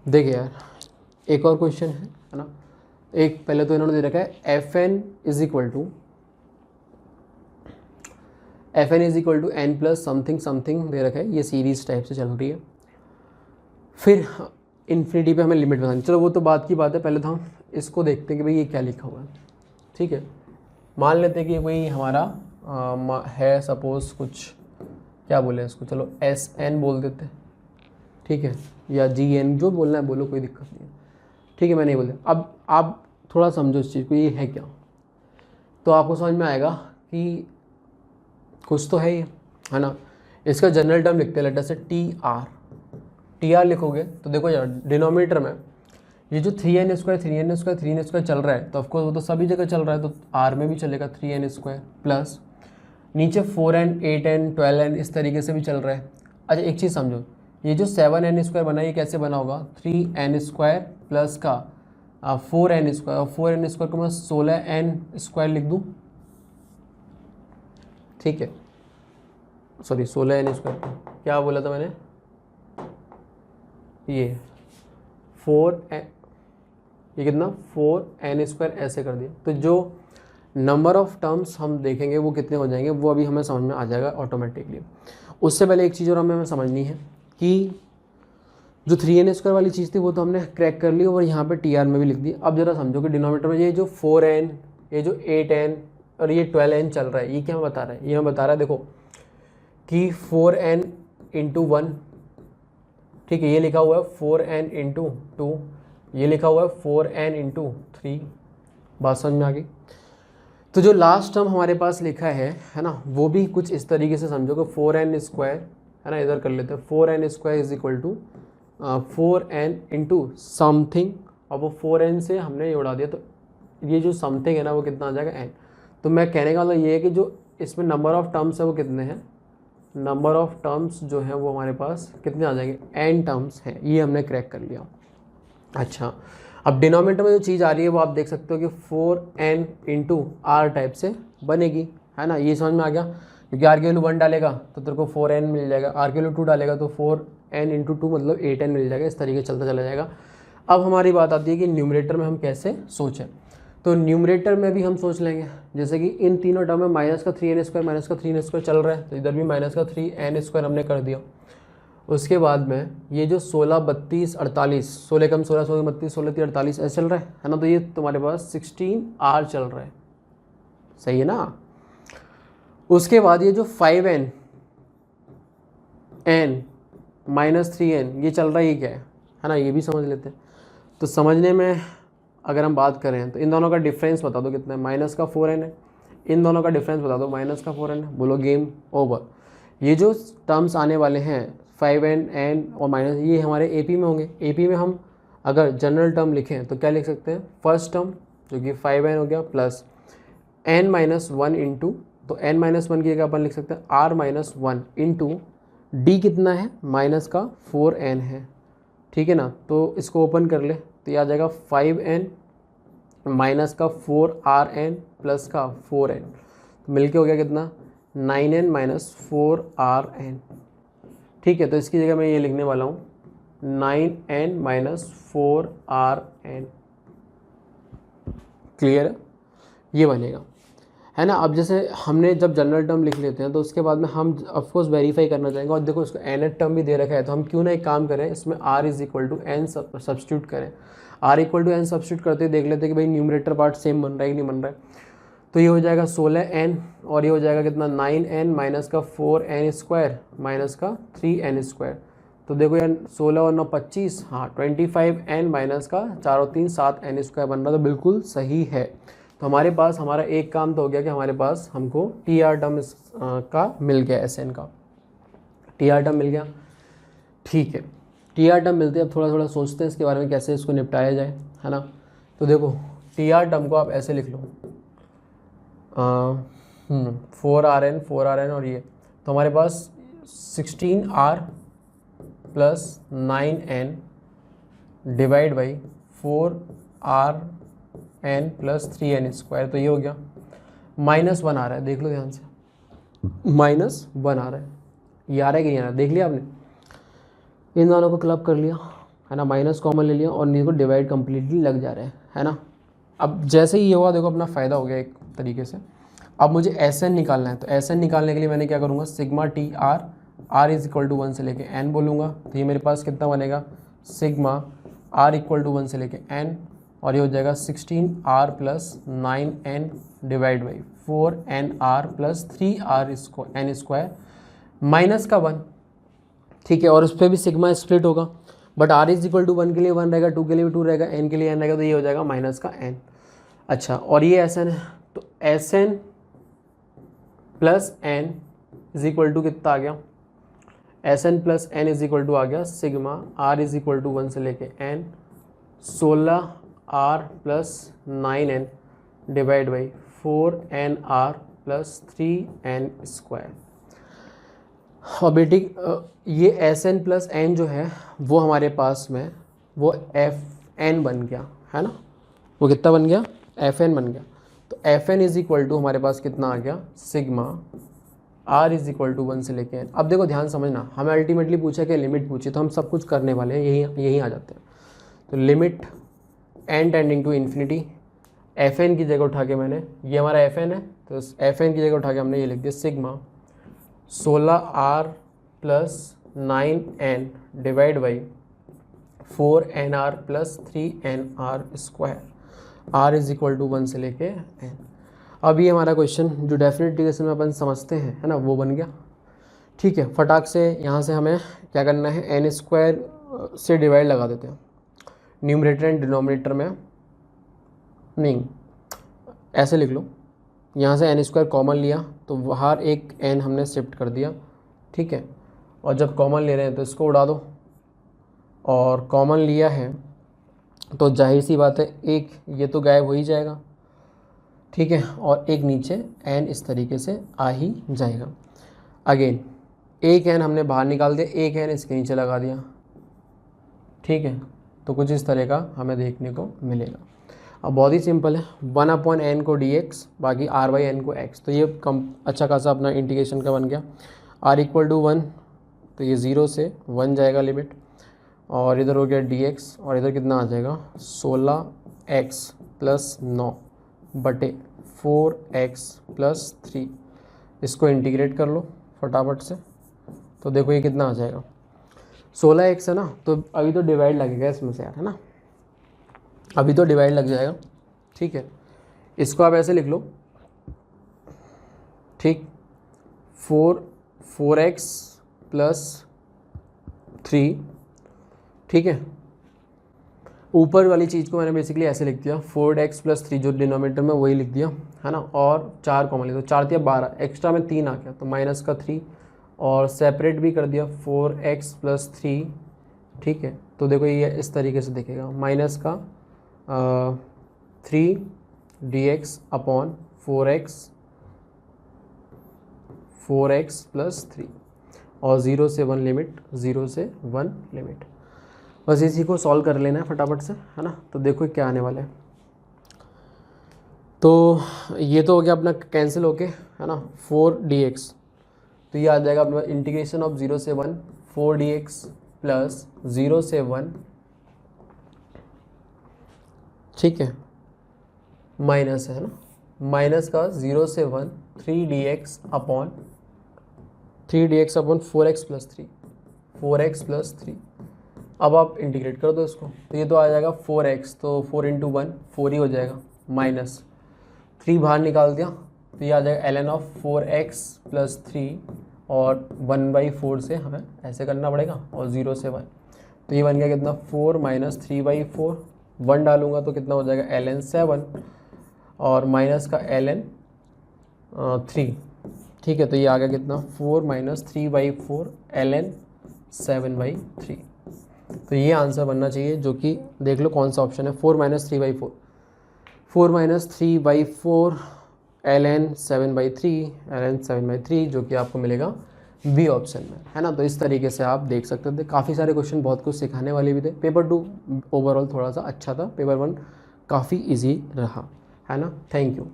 देखिए यार, एक और क्वेश्चन है ना। एक पहले तो इन्होंने दे रखा है f n is equal to n plus something something दे रखा है, ये सीरीज टाइप से चल रही है। फिर इन्फिनिटी पे हमें लिमिट बतानी, चलो वो तो बात की बात है, पहले तो हम इसको देखते हैं कि भाई ये क्या लिखा हुआ है। ठीक है, मान लेते हैं कि भाई हमारा है सपोज कुछ, क्या बोले इसको, चलो एस एन बोल देते हैं, ठीक है, या जी एन, जो बोलना है बोलो, कोई दिक्कत नहीं है। ठीक है, मैं नहीं बोलते। अब आप थोड़ा समझो इस चीज़ को, ये है क्या, तो आपको समझ में आएगा कि कुछ तो है ये, है ना। इसका जनरल टर्म लिखते हैं लेटर से टी आर लिखोगे तो देखो यार, डिनोमिनेटर में ये जो 3n² चल रहा है, तो ऑफकोर्स वो तो सभी जगह चल रहा है, तो आर में भी चलेगा 3n² प्लस नीचे 4n 8n 12n इस तरीके से भी चल रहा है। अच्छा एक चीज़ समझो, ये जो 7n² बना, ये कैसे बना होगा, 3n² प्लस का 4n², और 4n² को मैं 16n² लिख दूँ, ठीक है, सॉरी 16n², क्या बोला था मैंने, ये 4n, ये कितना 4n² ऐसे कर दिया, तो जो नंबर ऑफ टर्म्स हम देखेंगे वो कितने हो जाएंगे, वो अभी हमें समझ में आ जाएगा ऑटोमेटिकली। उससे पहले एक चीज़ और हमें समझनी है कि जो 3n² वाली चीज़ थी वो तो हमने क्रैक कर ली और यहाँ पे टी आर में भी लिख दी। अब जरा समझो कि डिनोमिनेटर में ये जो 4n, ये जो 8n और ये 12n चल रहा है, ये क्या बता रहा है, ये हमें बता रहा है देखो कि 4n इंटू 1, ठीक है, ये लिखा हुआ है 4n इंटू 2, ये लिखा हुआ है 4n इंटू 3, बात समझ में आ गई। तो जो लास्ट टर्म हमारे पास लिखा है ना, वो भी कुछ इस तरीके से समझो कि 4n², है ना, इधर कर लेते हैं, 4n² is equal to 4n into something, और वो 4n से हमने ये उड़ा दिया, तो ये जो समथिंग है ना वो कितना आ जाएगा n। तो मैं कहने का मतलब ये है कि जो इसमें नंबर ऑफ टर्म्स है वो कितने हैं, नंबर ऑफ टर्म्स जो है वो हमारे पास कितने आ जाएंगे, n टर्म्स हैं, ये हमने क्रैक कर लिया। अच्छा, अब डिनोमिनेटर में जो चीज़ आ रही है वो आप देख सकते हो कि 4n इंटू आर टाइप से बनेगी, है ना, ये समझ में आ गया, क्योंकि आर की वैल्यू 1 डालेगा तो तेरे को 4n मिल जाएगा, आर की वैल्यू 2 डालेगा तो 4n इंटू 2 मतलब 8n मिल जाएगा, इस तरीके चलता चला जाएगा। अब हमारी बात आती है कि न्यूमरेटर में हम कैसे सोचें, तो न्यूमरेटर में भी हम सोच लेंगे, जैसे कि इन तीनों टर्म में माइनस का 3n² चल रहा है, तो इधर भी माइनस का 3n² हमने कर दिया। उसके बाद में ये जो 16 32 48, 16 कम 16 16 32 16 3 48 ऐसे चल रहा है ना, तो ये तुम्हारे पास 16r चल रहा है, सही है ना। उसके बाद ये जो 5n n माइनस 3n ये चल रहा है, ये क्या है ना, ये भी समझ लेते हैं। तो समझने में अगर हम बात करें तो इन दोनों का डिफरेंस बता दो कितना है, माइनस का 4n है, इन दोनों का डिफरेंस बता दो, माइनस का 4n है, बोलो गेम ओवर। ये जो टर्म्स आने वाले हैं 5n n और माइनस, ये हमारे एपी में होंगे। एपी में हम अगर जनरल टर्म लिखें तो क्या लिख सकते हैं, फर्स्ट टर्म जो कि 5n हो गया प्लस n-1 इंटू, तो n-1 की जगह अपन लिख सकते हैं r-1 इंटू डी कितना है, माइनस का 4n है, ठीक है ना। तो इसको ओपन कर ले तो ये आ जाएगा 5n माइनस का 4rn प्लस का 4n, तो मिलके हो गया कितना 9n माइनस 4rn, ठीक है। तो इसकी जगह मैं ये लिखने वाला हूँ 9n माइनस 4rn, क्लियर है, ये बनेगा, है ना। अब जैसे हमने जब जनरल टर्म लिख लेते हैं तो उसके बाद में हम ऑफकोर्स वेरीफाई करना चाहेंगे, और देखो इसको nth टर्म भी दे रखा है, तो हम क्यों ना एक काम करें, इसमें r is equal to n substitute करें, r equal to n substitute करते देख लेते हैं कि भाई न्यूमरेटर पार्ट सेम बन रहा है कि नहीं बन रहा है। तो ये हो जाएगा 16n और ये हो जाएगा कितना 9n माइनस का 4n² माइनस का 3n², तो देखो यार 16 और 9 25, हाँ 25n माइनस का 4 और 3 7n² बन रहा, तो बिल्कुल सही है। तो हमारे पास हमारा एक काम तो हो गया कि हमारे पास हमको टी आर टर्म का मिल गया, एस एन का टी आर टर्म मिल गया, ठीक है। टी आर टर्म मिलते हैं, अब थोड़ा थोड़ा सोचते हैं इसके बारे में कैसे इसको निपटाया जाए, है ना। तो देखो टी आर टर्म को आप ऐसे लिख लो 4rn और ये, तो हमारे पास 16r plus 9n divide by 4rn plus 3n², तो ये हो गया -1 आ रहा है, देख लो ध्यान से, -1 आ रहा है, ये आ रहा है कि नहीं आ रहा है, देख लिया आपने, इन दोनों को क्लब कर लिया, है ना, माइनस कॉमन ले लिया और नीचे को डिवाइड कम्प्लीटली लग जा रहे हैं, है ना। अब जैसे ही ये हुआ देखो अपना फ़ायदा हो गया एक तरीके से। अब मुझे एस एन निकालना है, तो एस एन निकालने के लिए मैंने क्या करूँगा, sigma t r, r is equal to 1 से लेके एन बोलूँगा, तो ये मेरे पास कितना बनेगा, सिग्मा आर इक्वल टू 1 से लेके एन, और ये हो जाएगा 16r plus 9n divide by 4nr plus 3r n square minus का 1, ठीक है। और उस पर भी सिग्मा स्प्लिट होगा, but r is equal to 1 के लिए 1 रहेगा, 2 के लिए भी 2 रहेगा, n के लिए n रहेगा, तो ये हो जाएगा माइनस का n। अच्छा, और ये एस एन है, तो S N plus N is equal to कितना आ गया, S N plus N is equal to आ गया sigma r is equal to 1 से लेके n 16r plus 9n divide by 4nr plus 3n square. और बेटी ये एस एन प्लस एन जो है वो हमारे पास में वो एफ एन बन गया, है ना, वो कितना बन गया, एफ एन बन गया। तो f n is equal to हमारे पास कितना आ गया, sigma r is equal to 1 से लेके एन। अब देखो ध्यान समझना, हमें अल्टीमेटली पूछा कि लिमिट पूछी, तो हम सब कुछ करने वाले हैं, यही आ जाते हैं। तो limit n tending to infinity, f n की जगह उठा के मैंने, ये हमारा एफ एन है, तो एफ एन की जगह उठा के हमने ये लिख दिया sigma 16r plus 9n divide by 4nr plus 3nr square, r is equal to 1 से लेके n। अब ये हमारा क्वेश्चन जो डेफिनेट इंटीग्रेशन में अपन समझते हैं, है ना, वो बन गया, ठीक है। फटाक से यहाँ से हमें क्या करना है, एन स्क्वायर से डिवाइड लगा देते हैं, न्यूमरेटर एंड डिनोमिनेटर में नहीं, ऐसे लिख लो, यहाँ से एन स्क्वायर कॉमन लिया तो बाहर एक एन हमने शिफ्ट कर दिया, ठीक है। और जब कॉमन ले रहे हैं तो इसको उड़ा दो, और कॉमन लिया है तो जाहिर सी बात है एक ये तो गायब हो ही जाएगा, ठीक है, और एक नीचे एन इस तरीके से आ ही जाएगा। अगेन एक एन हमने बाहर निकाल दिया, एक एन इसके नीचे लगा दिया, ठीक है। तो कुछ इस तरह का हमें देखने को मिलेगा। अब बहुत ही सिंपल है, 1/n को dx, बाकी r/n को x, तो ये अच्छा खासा अपना इंटीग्रेशन का बन गया। r इक्वल टू 1, तो ये 0 से 1 जाएगा लिमिट, और इधर हो गया dx, और इधर कितना आ जाएगा 16x प्लस 9 बटे 4x प्लस 3। इसको इंटीग्रेट कर लो फटाफट से, तो देखो ये कितना आ जाएगा 16x है ना, तो अभी तो डिवाइड लगेगा इसमें से यार, है ना, अभी तो डिवाइड लग जाएगा, ठीक है। इसको आप ऐसे लिख लो, ठीक, 4x प्लस 3, ठीक है। ऊपर वाली चीज़ को मैंने बेसिकली ऐसे लिख दिया, 4x प्लस 3 जो डिनोमिनेटर में वही लिख दिया, है ना, और 4 कॉमन लिख दो, 4 दिया 12, एक्स्ट्रा में 3 आ गया तो माइनस का 3, और सेपरेट भी कर दिया 4x प्लस 3, ठीक है। तो देखो ये इस तरीके से दिखेगा, माइनस का 3 dx अपॉन 4x प्लस 3, और 0 से 1 लिमिट, 0 से 1 लिमिट। बस इसी को सॉल्व कर लेना है फटाफट से, है ना। तो देखो क्या आने वाला है, तो ये तो हो गया अपना कैंसिल होके, है ना, 4 dx, तो ये आ जाएगा अपना इंटीग्रेशन ऑफ 0 से 1 4 dx प्लस 0 से 1, ठीक है, माइनस है ना, माइनस का 0 से 1 3 dx upon 4x plus 3, 4x plus 3। अब आप इंटीग्रेट कर दो इसको, तो ये तो आ जाएगा 4x, तो 4 इंटू 1 4 ही हो जाएगा, माइनस 3 बाहर निकाल दिया, तो ये आ जाएगा ln ऑफ 4x प्लस 3, और 1/4 से हमें ऐसे करना पड़ेगा, और 0 से 1, तो ये बन गया कितना 4 माइनस 3/4, 1 डालूंगा तो कितना हो जाएगा ln 7, और माइनस का ln 3, ठीक है। तो ये आ गया कितना 4 माइनस 3/4 ln 7/3। तो ये आंसर बनना चाहिए, जो कि देख लो कौन सा ऑप्शन है, 4 माइनस 3/4, 4 माइनस 3/4 ln 7/3 जो कि आपको मिलेगा बी ऑप्शन में, है ना। तो इस तरीके से आप देख सकते थे, काफ़ी सारे क्वेश्चन बहुत कुछ सिखाने वाले भी थे। पेपर 2 ओवरऑल थोड़ा सा अच्छा था, पेपर 1 काफ़ी इजी रहा, है ना। Thank you.